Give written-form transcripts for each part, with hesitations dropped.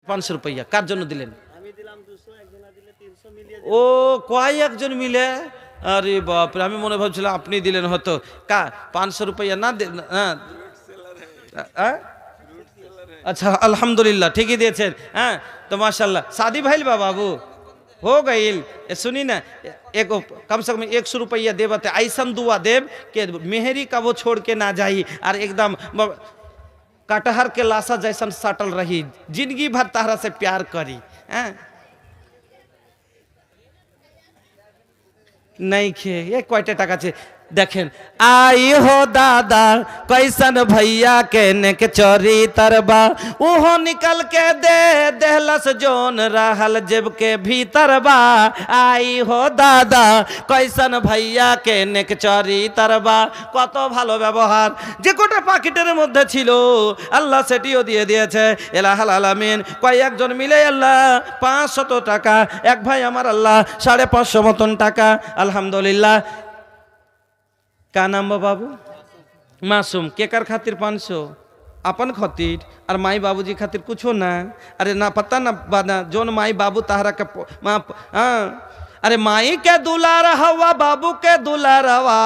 500 रुपया कार जন্য দিলেন? আমি দিলাম 200, একজনা দিলে 300 মিলিয়ে ও কয়েকজন মিলে। আরে বাপ রে, আমি মনে ভাবছিলাম আপনি দিলেন হতো। কা 500 रुपया না হ্যাঁ अच्छा अल्हम्दुलिल्लाह ठीक ही दिए। हाँ तो माशाल्लाह शादी भाई बाबू हो गई। सुनी ना एक कम से कम 100 रुपया देव ऐसा दुआ देव के मेहरी का वो छोड़ के ना जाई और एकदम कटहर के लाशा जैसन सटल रही, जिंदगी भर तारा से प्यार करी। नहीं खे ये कयटा टाका छे देखें। आई हो दादा कैसन भैया के नेक चोरी तरबा ओहो निकल के दे देहलस जोन रहल जेब के भीतर बा। आई हो दादा कैसन भैया के नेक चोरी तरबा। কত ভালো ব্যবহার যে কোটা পাকেটের মধ্যে ছিল আল্লাহ সেটিও দিয়ে দিয়েছে। ইলাহুল আলামিন কয়েকজন মিলে আল্লাহ 500 টাকা, এক ভাই আমার আল্লাহ 550 মতন টাকা। আলহামদুলিল্লাহ। का नाम बा बाबू? मासूम। केकर खातिर 500? अपन खातिर और माई बाबूजी खातिर कुछ ना। अरे ना पता ना बाना जोन माई बाबू ताहरा के अरे माई के दुलार हवा बाबू के दुलारवा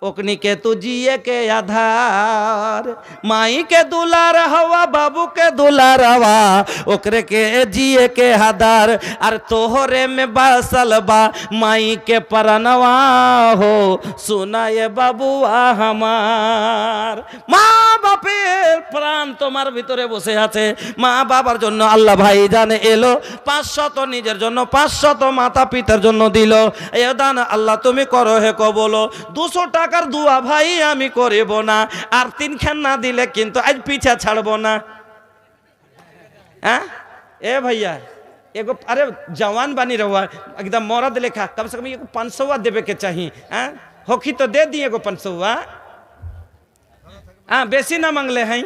ओकनी के तू जिए के आधार। माई के दुलार हवा बाबू के दुलारवा ओकरे के जिए के आधार। अरे तोहरे में बसल बा माई के परनवा हो सुना ये बाबुआ हमार। মা বাপের প্রাণ তোমার ভিতরে বসে আছে। মা বাবার জন্য আল্লাহ ভাই জানে এলো 500 নিজের জন্য 500 মাতা পিতার জন্য দিল। এ দান আল্লাহ তুমি করো হে কবলো। 200 টাকার দুয়া ভাই আমি করব না আর 3 খান না দিলে কিন্তু আজ পিছা ছাড়বো না। হ্যাঁ ए भैया एगो अरे जवान बानी रहुआ एकदम मरद लेखा कम से कम एगो 500 देवे के चाहिए। होखी तो दे दिए एगो 500। बेसी ना मांगले हैं।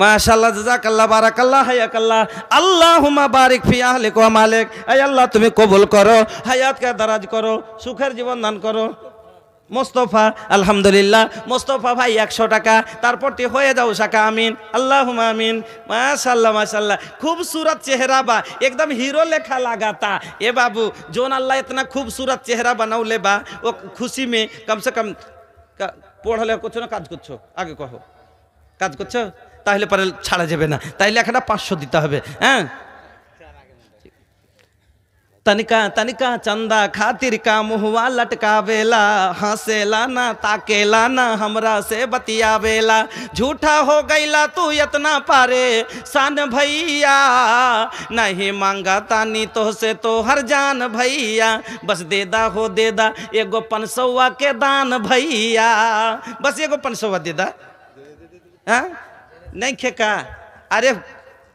माशाल्लाह जज़ाकल्लाह बारकल्लाह हयाकल्लाह अल्लाहुम्मा बारिक फी अहलिक व मालिक। ऐ अल्लाह तुम्हें कबूल करो, हयात का दराज करो, सुखेर जीवन दान करो। मुस्तफा अल्हम्दुलिल्लाह मुस्तफा भाई 100 টাকা তার প্রতি হয়ে যাও শাকা আমিন अल्लाहुम्मा आमीन। माशाल्लाह माशाल्लाह खूबसूरत चेहरा बा एकदम हीरो लेखा लगाता। ए बाबू जोन अल्लाह इतना खूबसूरत चेहरा बनाउले बा वो खुशी में कम से कम पढ़ले कुछ ना काज करछो आगे कहो काज करछो তাহলে পরে ছাড়া যাবে না, তাইলে একটা 500 দিতে হবে। तनिका तनिका चंदा खातिर का मुहवा लटकावेला हंसेला ना ताकेला ना हमरा से बतियावेला। झूठा हो गईला तू इतना पारे सान भैया नहीं मांगा तानी तो से तो हर जान भैया। बस देदा हो देदा एगो 500 के दान भैया। बस एगो 500 देदा। हाँ नहीं खेका। अरे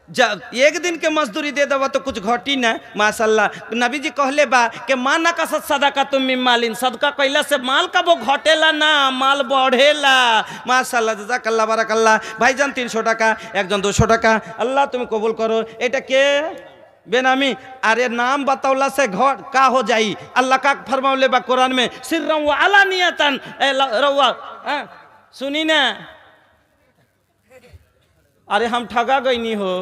जब एक दिन के मजदूरी दे दवा तो कुछ घटी ना। माशाल्लाह नबी जी कहले बा कि माना का सदका तुम मालिन सदका कैला से माल का वो घटेला ना माल बढ़ेला। माशाल्लाह जज़ाकल्लाह बारकल्लाह। भाईजान 300 টাকা একজন 200 টাকা अल्लाह तुम कबूल करो। এটা কে बेनामी? अरे नाम बतावला से घर का हो जाई। अल्लाह का फरमावले बा कुरान में सिर्रम व अलानियतन। रवा सुनी ना। अरे हम ठगा गई नहीं हो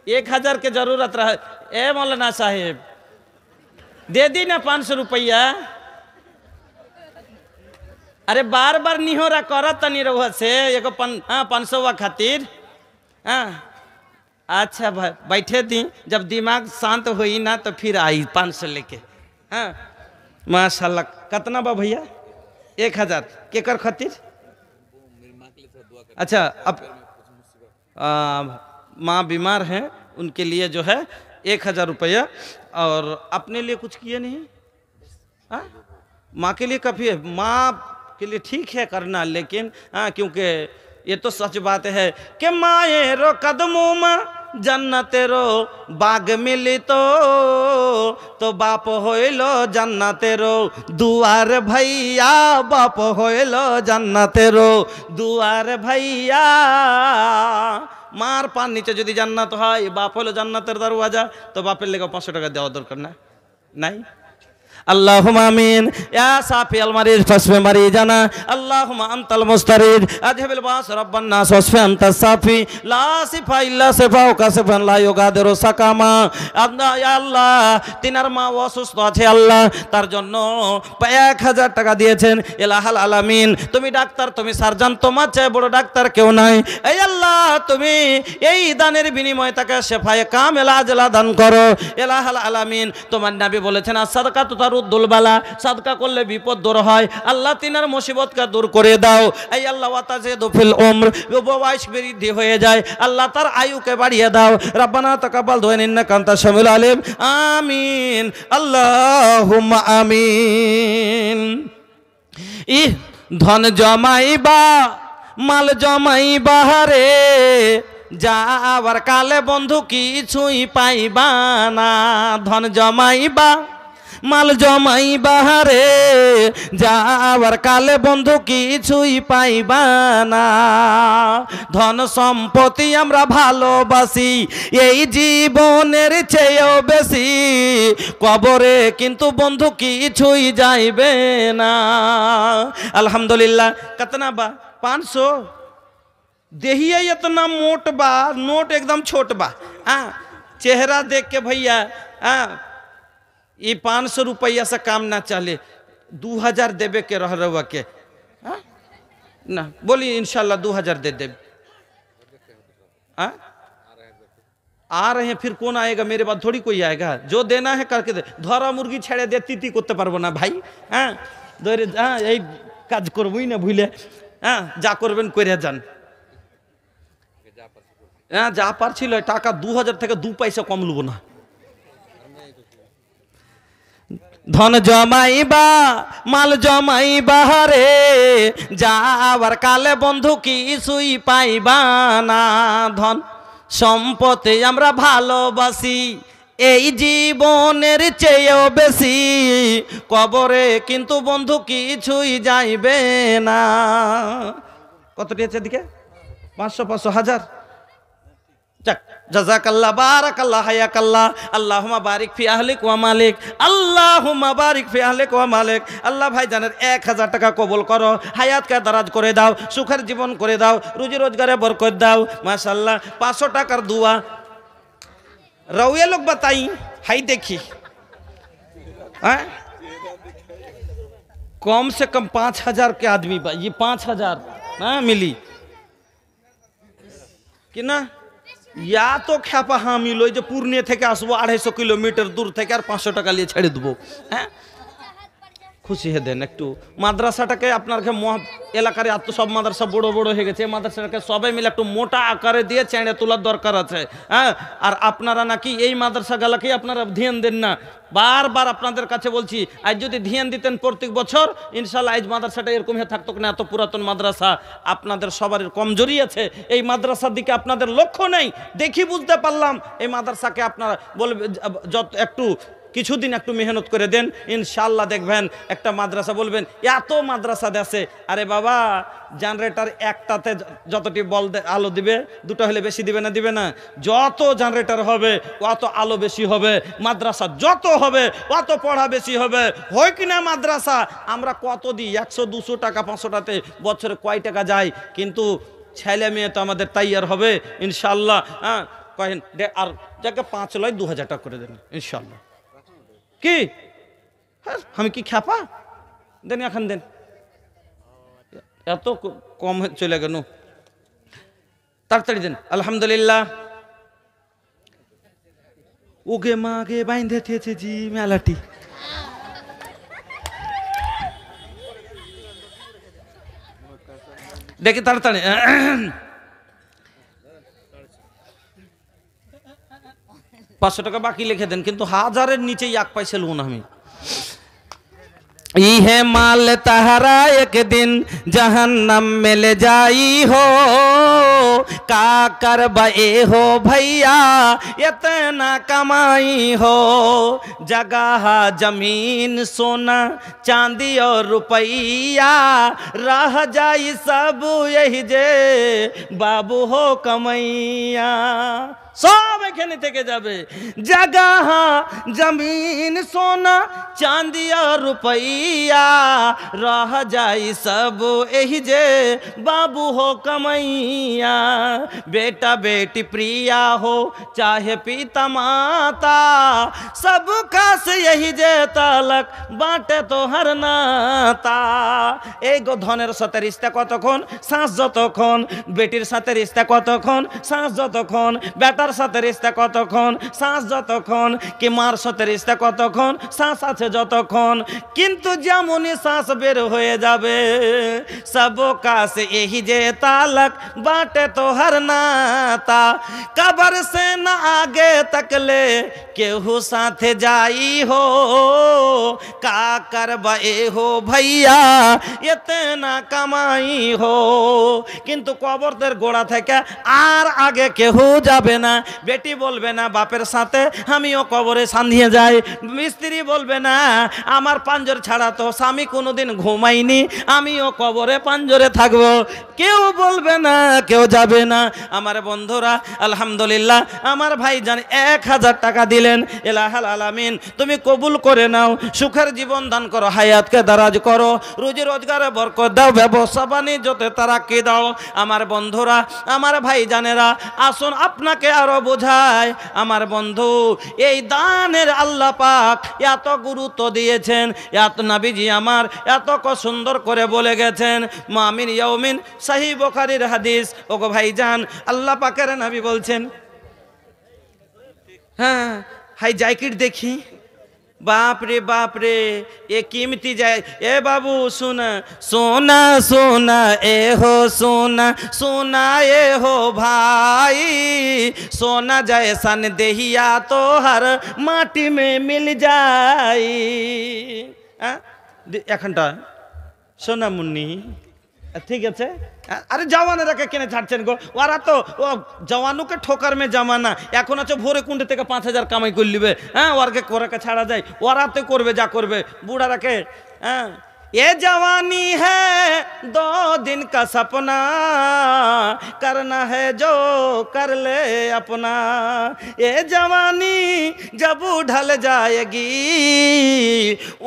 1000 के जरूरत रहा। ए मौलाना साहेब दे दी ना 500 रुपया। अरे बार बार नहीं हो रहा करत नहीं रहुआ से एगो 500 खातिर। अच्छा भाई बैठे दी जब दिमाग शांत हुई ना तो फिर आई 500 लेके। माशाल्लाह कितना बा भैया? 1000 केकर खातिर? अच्छा अब माँ बीमार हैं उनके लिए जो है 1000 रुपया। और अपने लिए कुछ किए नहीं? माँ के लिए काफ़ी है। माँ के लिए ठीक है करना लेकिन क्योंकि ये तो सच बात है कि माए रो कदमों में जन्नतेरो बाग मिली तो बाप होइलो जन्नतेरो दुआर भैया। बाप होइलो जन्नतेरो दुआर भैया। मार पान नीचे যদি জান্নাত হয় বাপ হলো জান্নাতের দরওয়াজা তো বাপের লেগে 500 টাকা দেওয়া দরকার না নাই। اللهم آمين يا صافي المريض فاشف مريضنا اللهم أنت المستريد أذهب الباس رب الناس واشف أنت الصافي لا شفاء إلا شفاؤك شفاء لا يغادر سقما يا الله তিনার মা অসুস্থ আছে আল্লাহ তার জন্য 1000 টাকা দিয়েছেন ইলাহাল আলামিন তুমি ডাক্তার তুমি সার্জন তোমার চেয়ে বড় ডাক্তার কেউ নাই এই আল্লাহ তুমি এই দানের বিনিময়ে তাকে শেফায়ে কামেলা আজলা দান করো ইলাহাল আলামিন তোমার নবী বলেছেন সাদকাতু তারুদ্দুল বালা সাদকা করলে বিপদ দূর হয় আল্লাহ তিনার মুসিবতকে দূর করে দাও এই আল্লাহ ওয়াতাজিদু ফিল উমর বয়স বৃদ্ধি হয়ে যায় আল্লাহ তার আয়ুকে বাড়িয়ে দাও রব্বানা তাকাব্বাল দুআ ইন্নাকা আনতাস সামিউল আলিম আমিন আল্লাহুম্মা আমিন ই ধন জমাইবা মাল জমাইবা রে যাওয়ার কালে বন্ধু কিছুই পাইবা না ধন জমাইবা মাল জমাইবা রে যাওয়ার কালে বন্ধু কিছুই পাইবা না ধন সম্পত্তি আমরা ভালোবাসি এই জীবনের চেয়েও বেশি কবরে কিন্তু বন্ধু কিছুই যাইবে না আলহামদুলিল্লাহ कतना बा 500 देहिए इतना मोट बा नोट एकदम छोट बा चेहरा देख के भैया ये 500 रुपया से काम ना चले 2000 देवे के रह रहा के ना बोली इंशाल्लाह 2000 दे दे आ रहे हैं फिर कौन आएगा मेरे बाद थोड़ी कोई आएगा जो देना है करके दे धरा मुर्गी छेड़े दे तीती करते पारबो ना भाई धरे এই কাজ করবই না ভুলে যা করবেন করে যান যা পারছিল টাকা 2000 থেকে 2 পয়সা কম লব না ধন জমাইবা মাল জমাইবা রে যাওয়ার কালে বন্ধু কিছুই পাইবা না ধন সম্পত্তি আমরা ভালোবাসি এই জীবনের চেয়েও বেশি কবরে কিন্তু বন্ধু কিছুই যাইবে না কতটি আছে এদিকে 500 500 হাজার যাক জাযাকাল্লাহ বারাকাল্লাহ হায়াকাল্লাহ আল্লাহুম্মা বারিক ফি আহলিক ওয়া মালিক আল্লাহুম্মা বারিক ফি আহলিক ওয়া মালিক আল্লাহ ভাইজানের 1000 টাকা কবুল করো হায়াতকে দারাজ করে দাও সুখের জীবন করে দাও রুজি রোজগারে বরকত দাও মাশাআল্লাহ 500 টাকার দোয়া रउए लोग बताई हाई देखी कम से कम 5000 के आदमी ये 5000 मिली कि ना या तो ख्यापा हाँ मिलो जो पूर्णिया थे आसबो 250 किलोमीटर दूर थे और 500 टाका लिए छेड़े देव खुशी है देन एक माद्रासाटाके আপনার এলাকার এত সব মাদ্রাসা বড় বড় হয়ে গেছে মাদ্রাসাটাকে সবাই মিলে একটু মোটা আকারে দিয়ে চেঁড়ে তোলার দরকার আছে আর আপনারা নাকি এই মাদ্রাসাগুলোকে আপনারা ধ্যান দেন না বারবার আপনাদের কাছে বলছি আজ যদি ধ্যান দিতেন প্রত্যেক বছর ইনশাআল্লাহ আজ মাদ্রাসাটা এরকম হয়ে থাকতো না এত পুরাতন মাদ্রাসা আপনাদের সবার কমজোরি আছে এই মাদ্রাসার দিকে আপনাদের লক্ষ্য নেই দেখি বুঝতে পারলাম এই মাদ্রাসাকে আপনারা বলবে যত একটু কিছুদিন একটু মেহনত করে দেন ইনশাআল্লাহ দেখবেন একটা মাদ্রাসা বলবেন এত মাদ্রাসা দেশে আরে বাবা জেনারেটর একটাতে যতটি বল আলো দিবে দুটো হলে বেশি দিবে না যত জেনারেটর হবে অত আলো বেশি হবে মাদ্রাসা যত হবে অত পড়া বেশি হবে হয় কি না মাদ্রাসা আমরা কত দিই 100 200 টাকা 500 টাকাতে বছরে কয় টাকা যায় কিন্তু ছেলে মেয়ে তো আমাদের তৈয়ার হবে ইনশাআল্লাহ কহেন আর যাকে 5 লয় 2000 টাকা করে দেন ইনশাআল্লাহ কি আমি কি খ্যাপা দেন এখন দেন এত কম চলে গেল তাড়াতাড়ি দেন আলহামদুলিল্লাহ ওগে মাগে বাইন্ধে থেছে জি মেলাটি দেখি তাড়াতাড়ি 500 টাকা বাকি লিখে দেন কিন্তু 1000 এর নিচে 1 পয়সা লুন আমি इहे माल तहरा एक दिन जहन्नम में ले जाई हो का करबे हो भैया इतना कमाई हो जगह जमीन सोना चांदी और रुपया रह जाई सब यही जे बाबू हो कमैया সব এখানে থেকে যাবে। जगह जमीन सोना चांदिया रुपैया रह जाई सब एही जे बाबू हो कमैया। बेटा बेटी प्रिया हो चाहे पिता माता सबका से यही जे तालक बाटे तो हर नाता। এই গো ধনের সাথে রিশতা কতক্ষণ? শ্বাস যতক্ষণ। বেটির সাথে রিশতা কতক্ষণ? শ্বাস যতক্ষণ। বেটার সাথে রিশতা কতক্ষণ? শ্বাস যতক্ষণ। কি মার সাথে রিশতা কতক্ষণ? শ্বাস আছে যতক্ষণ। কিন্তু যেমনই শ্বাস বের হয়ে যাবে সব কাছে यही जे तालक बाटे तो हर नाता। कबर से न आगे तक ले केहू साथे जाई हो का करबा ए हो भैया इतना कमाई हो। কিন্তু কবরের গোড়া থেকে আর আগে কেহু যাবে না। বেটি বলবে না বাপের সাথে আমিও কবরে সান্ধিয়ে যাই। মিস্ত্রি বলবে না আমার পাঞ্জর ছাড়া তো স্বামী কোনোদিন ঘুমাইনি আমিও কবরে পাঞ্জরে থাকবো। কেউ বলবে না, কেউ যাবে না। আমার বন্ধুরা আলহামদুলিল্লাহ আমার ভাই জান 1000 টাকা দিলেন। ইলাহাল আলামিন তুমি কবুল করে নাও, সুখের জীবন দান করো, হায়াতকে দারাজ করো, রুজি রোজগারে বরকত দাও, ব্যবসা বাণিজ্যতে তারাক্কি দাও। আমার বন্ধুরা আমার ভাই জানেরা আসুন আপনাকে আরো বোঝায়। আমার বন্ধু এই দানের আল্লাহ পাক এত গুরুত্ব দিয়েছেন, এত নবীজি আমার এত সুন্দর করে বলে গেছেন। মামিন ইয়াউমিন সহিহ বুখারীর হাদিস। ওগো ভাইজান আল্লাহ পাকের নবী বলছেন, হ্যাঁ হাই জ্যাকেট দেখি, बाप रे ये कीमती जाए। ए बाबू सुना सोना सोना ए हो सोना सोना ए हो भाई सोना जैसा न देहिया तो हर माटी में मिल जाई। एखनटा सोना मुन्नी ঠিক আছে। আরে জওয়ানেরাকে কেনে ছাড়ছেন গো? ওরা তো ও জওয়ানুকে ঠোকার মে জামানা। এখন আছে ভোরে কুন্ডে থেকে 5000 কামাই করে লিবে। হ্যাঁ ওরাকে ছাড়া যায়? ওরা তো করবে যা করবে বুড়ারাকে। হ্যাঁ ये जवानी है 2 दिन का सपना करना है जो कर ले अपना। ये जवानी जब ढल जाएगी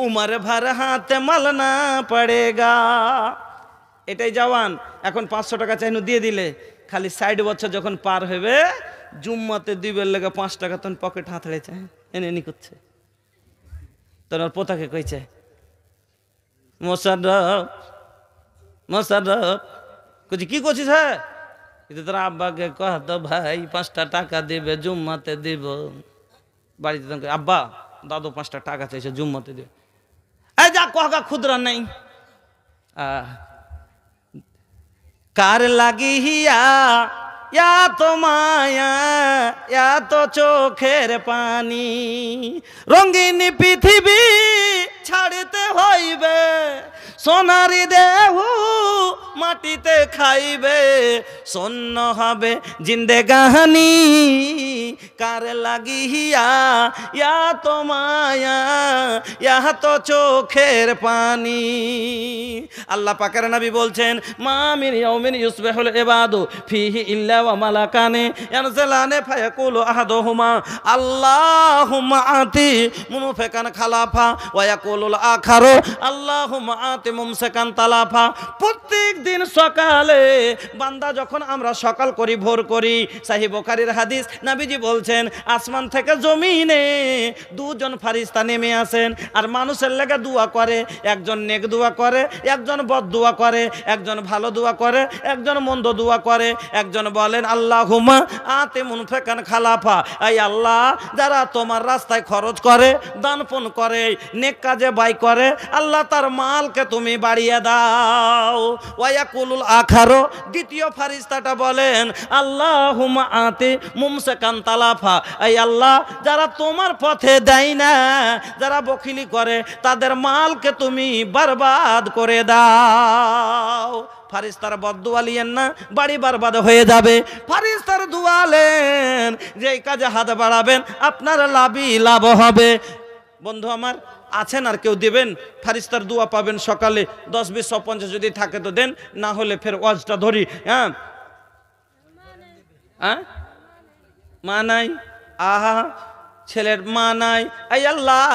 उम्र भर हाथ मलना पड़ेगा। এটাই জওয়ান। এখন 500 টাকা চাইনু দিয়ে দিলে খালি 60 বছর যখন পার হবে জুম্মাতে দিবের লেগে 5 টাকা তখন পকেট হাতড়ে চায় এনে এনি করছে। তোর পোতাকে কইছে মোসাররফ মোসাররফ কইছে কি করছিস? হ্যাঁ কিন্তু তোর আব্বাকে কহ তো ভাই 5টা টাকা দিবে জুম্মাতে দিব। বাড়িতে তখন আব্বা দাদু 5টা টাকা চাইছে জুম্মাতে দিবে। এই যা কহগা খুদরা নাই कार लगी हिया या तो माया या तो चोखेर पानी रंगीन पृथ्वी ছাড়তে হইবে সোনারি দেহু মাটিতে খাইবে শূন্য হবে জিন্দেগানি কার লাগিয়া ইয়া তো মায়া ইয়া তো চোখের পানি। আল্লাহ পাকের নবী বলছেন মা মিন ইয়াউমিন ইউসবিহুল ইবাদু ফিহি ইল্লা ওয়া মালাকানি ইয়ানজিলানি ফায়াকুলু আহাদুহুমা আল্লাহুম্মা আতি মুনফিকান খালাফা ওয়া ইয়াকুলুল আখারু আল্লাহুম্মা আতি মুমসিকান তালাফা। প্রত্যেক দিন সকালে বান্দা যখন আমরা সকাল করি ভোর করি সহিহ বুখারীর হাদিস নবীজি বলছেন আসমান থেকে জমিনে 2 জন ফেরেশতা নেমে আসেন আর মানুষের লাগা দোয়া করে। একজন নেক দোয়া করে, একজন বদ দোয়া করে, একজন ভালো দোয়া করে, একজন মন্দ দোয়া করে। একজন বলেন আল্লাহুম্মা আতি মুনফিকান খালাফা, এই আল্লাহ যারা তোমার রাস্তায় খরচ করে দান পুন করে নেক কাজে ব্যয় করে আল্লাহ তার মালকে তুমি বাড়িয়ে দাও। ওয়া ইয়াকুলুল আখারু দ্বিতীয় ফেরেশতাটা বলেন আল্লাহুম্মা আতি মুমসিকান তালাফা, এই আল্লাহ যারা তোমার পথে দেয় না যারা বখিলি করে তাদের মালকে তুমি বরবাদ করে দাও। ফারিস্তার বদদুয়া লিয়েন না, বাড়ি বরবাদ হয়ে যাবে। ফারিস্তার দুয়ালেন যে কাজে হাত বাড়াবেন আপনার লাভই লাভ হবে। বন্ধু আমার আছেন আর কেউ দেবেন? ফারিস্তার দোয়া পাবেন সকালে 10 20 150 যদি থাকে তো দেন, না হলে ফের ওয়াজটা ধরি। হ্যাঁ হ্যাঁ মা নাই, আহা ছেলের মা নাই। এই আল্লাহ,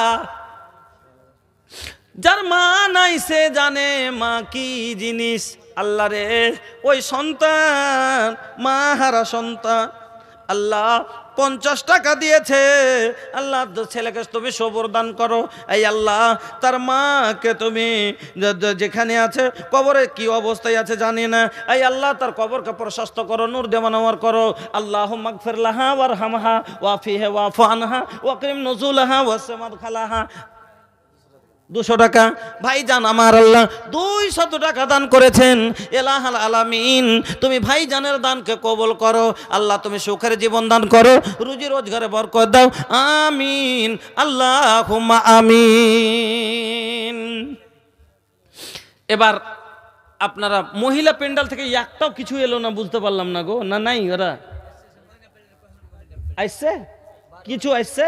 যার মা নাই সে জানে মা কি জিনিস। আল্লাহ রে, ওই সন্তান মা হারা সন্তান, আল্লাহ 50 টাকা দিয়েছে, আল্লাহ ছেলেকে তুমি সবর দান করো। এই আল্লাহ, তার মাকে তুমি যেখানে আছে কবরে কি অবস্থায় আছে জানি না, এই আল্লাহ তার কবরকে প্রশস্ত করো, নূর দেওয়ানওয়ার করো। আল্লাহুম্মা গফির লাহা ওয়ারহামহা ওয়াফিহা ওয়াফু আনহা ওয়াকরিম নুজুলাহা ওয়াসি মাদখালাহা। 200 টাকা ভাইজান আমার আল্লাহ 200 টাকা দান করেছেন। এলাহাল আলামিন, তুমি ভাইজানের দানকে কবুল করো। আল্লাহ তুমি সুখের জীবন দান করো, রুজি রোজগারে বরকত দাও, আমিন আল্লাহুম্মা আমিন। এবার আপনারা মহিলা পেন্ডাল থেকে একটাও কিছু এলো না, বুঝতে পারলাম না গো। না নাই, ওরা আইছে, কিছু আইছে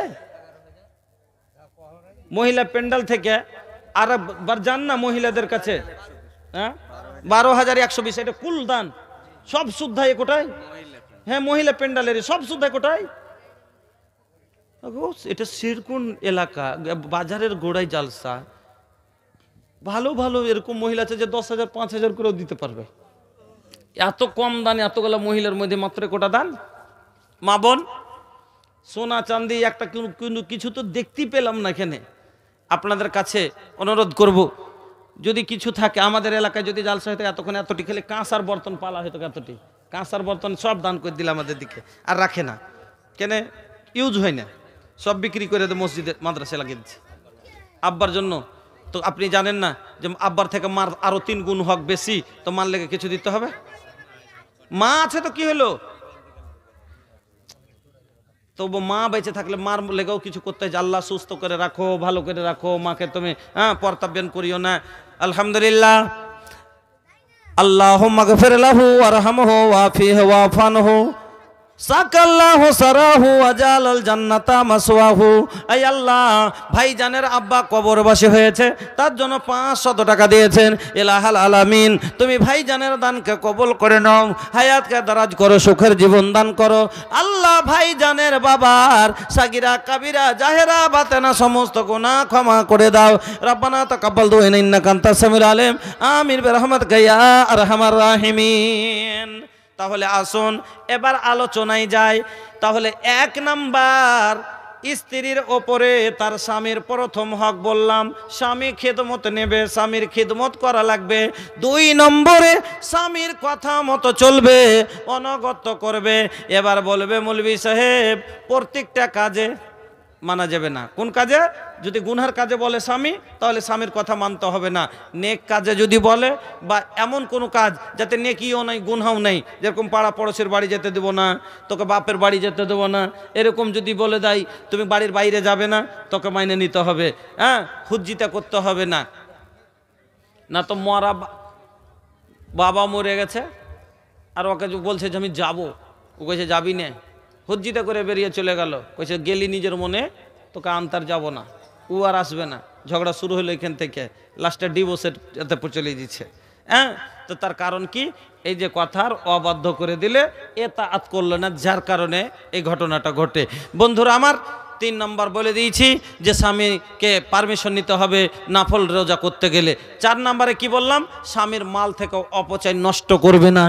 মহিলা পেন্ডাল থেকে। আর বার যান না মহিলাদের কাছে, হ্যাঁ 12,120 এটা কুল দান, সব শুদ্ধাই কোটায়। হ্যাঁ মহিলা পেন্ডালের সব শুদ্ধাই কোটায়। এটা শিরকুন এলাকা, বাজারের গোড়ায় জালসা। ভালো ভালো এরকম মহিলা আছে যে 10,000 5,000 করেও দিতে পারবে। এত কম দানে এতগুলো মহিলার মধ্যে মাত্র কোটা দান। মা বোন, সোনা চাঁদি একটা কিছু তো দেখতেই পেলাম না এখানে। আপনাদের কাছে অনুরোধ করব, যদি কিছু থাকে আমাদের এলাকায়, যদি জালসা হয়তো এতক্ষণ এতটি খেলে কাঁসার বর্তন পালা হয়তো, এতটি কাঁসার বর্তন সব দান করে দিলে আমাদের দিকে, আর রাখে না কেন, ইউজ হয় না, সব বিক্রি করে মসজিদে মাদ্রাসা লাগিয়ে দিচ্ছে আব্বার জন্য। তো আপনি জানেন না যে আব্বার থেকে মার আরো 3 গুণ হক বেশি, তো মার লেগে কিছু দিতে হবে? মা আছে তো কি হলো, তবু মা বেঁচে থাকলে মার লেগেও কিছু করতে হয়। আল্লাহ সুস্থ করে রাখো, ভালো করে রাখো মাকে, তুমি পরতাব্যান করিও না। আলহামদুলিল্লাহ। আল্লাহুম্মা গফির লাহু ওয়ারহামহু ওয়াফিহি ওয়াফু আনহু সাকাল্লাহু সারাহু ওয়াজালাল জান্নাতা মাসওয়াহু। এই আল্লাহ, ভাইজানের আব্বা কবরবাসী হয়েছে, তার জন্য 500 টাকা দিয়েছেন। এলাহাল আলামিন, তুমি ভাইজানের দানকে কবুল করে নাও, হায়াতকে দারাজ করো, সুখের জীবন দান করো। আল্লাহ ভাইজানের বাবার সাগিরা কাবিরা জাহেরা বাতেনা সমস্ত গুনাহ ক্ষমা করে দাও। রব্বানা তাকাব্বাল দুআনা ইন্নাকা আনতাস সামিউল আলিম, আমিন বিরহমাতিকা ইয়া আরহামার রাহিমিন। তাহলে আসুন এবার আলোচনায় যাই। তাহলে 1 নাম্বার, স্ত্রীর ওপরে তার স্বামীর প্রথম হক বললাম, স্বামী খেদমত নেবে, স্বামীর খেদমত করা লাগবে। 2 নম্বরে স্বামীর কথা মতো চলবে, অনগত্য করবে। এবার বলবে মৌলভী সাহেব প্রত্যেকটা কাজে মানা যাবে না। কোন কাজে? যদি গুনহার কাজে বলে স্বামী, তাহলে স্বামীর কথা মানতে হবে না। নেক কাজে যদি বলে, বা এমন কোনো কাজ যাতে নেকিও নাই গুনহাও নাই, যেরকম পাড়া পড়োশের বাড়ি যেতে দেবো না, তোকে বাপের বাড়ি যেতে দেবো না, এরকম যদি বলে দেয় তুমি বাড়ির বাইরে যাবে না, তোকে মাইনে নিতে হবে। হ্যাঁ, হুজ্জিতা করতে হবে না। না তো মরা বাবা মরে গেছে আর ওকে বলছে যে আমি যাবো, ও কইছে যাবি না, হুজ্জিতা করে বেরিয়ে চলে গেল, কইছে গেলি নিজের মনে, তোকে আনতার যাব না, ও আর আসবে না। ঝগড়া শুরু হলো এখান থেকে, লাস্টে ডিভোর্সের এতে চলে দিচ্ছে। হ্যাঁ, তো তার কারণ কি? এই যে কথার অবাধ্য করে দিলে, এতাআত করলো না, যার কারণে এই ঘটনাটা ঘটে। বন্ধুরা আমার, 3 নম্বর বলে দিয়েছি যে স্বামীকে পারমিশন নিতে হবে নাফল রোজা করতে গেলে। 4 নম্বরে কি বললাম? স্বামীর মাল থেকে অপচয় নষ্ট করবে না।